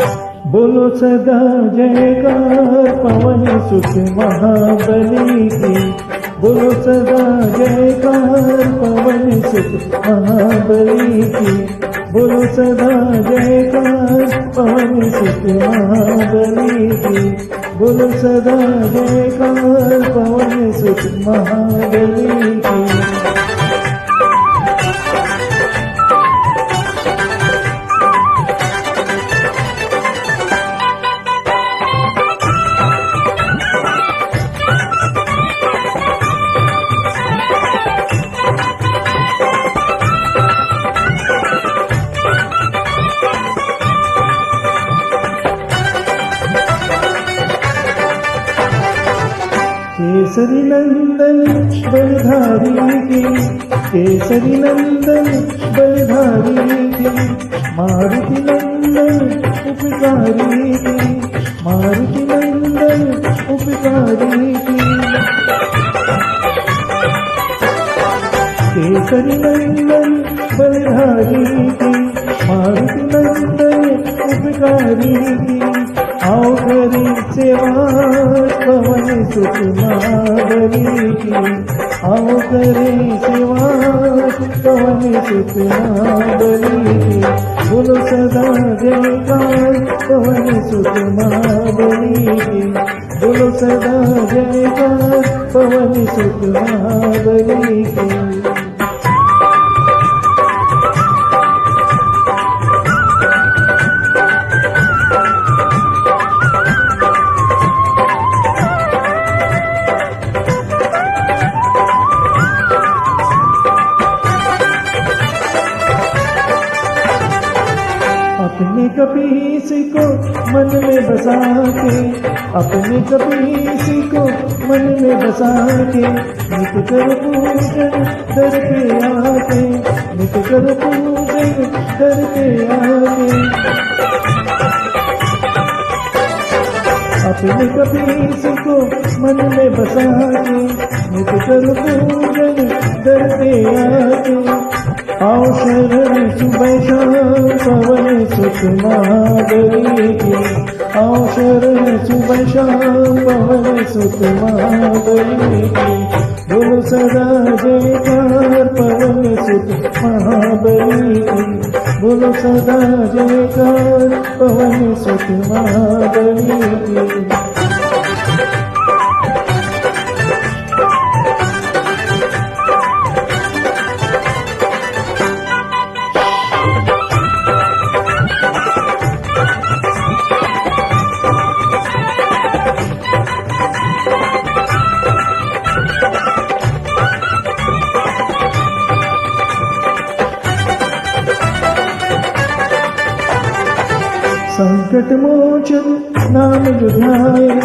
बोलो सदा जयकार पवन सुत महाबली की। बोलो सदा जयकार पवन सुत महाबली की। बोलो सदा जयकार पवन सुत महाबली की। बोलो सदा जयकार पवन सुत महाबली की। केसरी नंदन बलधारी की। केसरी नंदन बलधारी की। मारुति नंदन उपकारी की। मारुति नंदन उपकारी की। केसरी नंदन बलधारी की। मारुति नंदन उपकारी की। आओ करी सेवा पवन सुत महाबली की। आओ करे सेवा पवन सुत महाबली की। बोलो सदा जयकार पवन सुत महाबली की। बोलो सदा जयकार पवन सुत महाबली की। अपने कपीस को मन में बसा के। अपने कपीस को मन में बसा के। नित कर पूजन दर पे आके। नित कर पूजन दर पे आके। अपने कपीस को मन में बसा के। नित कर पूजन दर पे आके। आओ शरण सुबह शाम पवन सुत महाबली की। आओ शरण सुबह शाम पवन सुत महाबली की। बोलो सदा जयकार पवन सुत महाबली की। बोलो सदा जयकार पवन सुत महाबली की। संकट मोचन नाम जुझाए।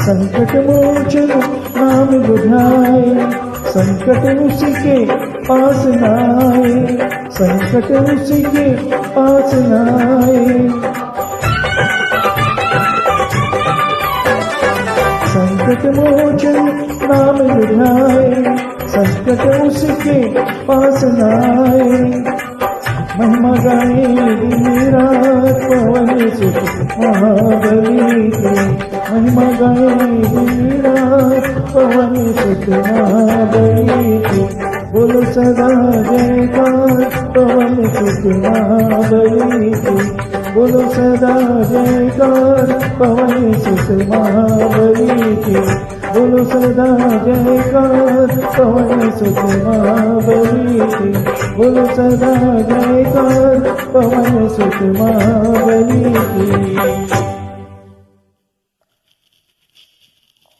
संकट मोचन नाम जुझाए। संकट उसी के पास नाए। संकट उसी के पास नाए। संकट मोचन नाम जुझाए। संकट उसी के पास नाए। महिमा गाए दिन रात पवन सुत महाबली की। महिमा गाए दिन रात पवन सुत महाबली की। बोलो सदा जयकार पवन सुत महाबली की। बोलो सदा जयकार पवन सुत महाबली की। बोलो सदा जयकार पवन सुत महाबली की। बोलो सदा जयकार पवन सुत महाबली।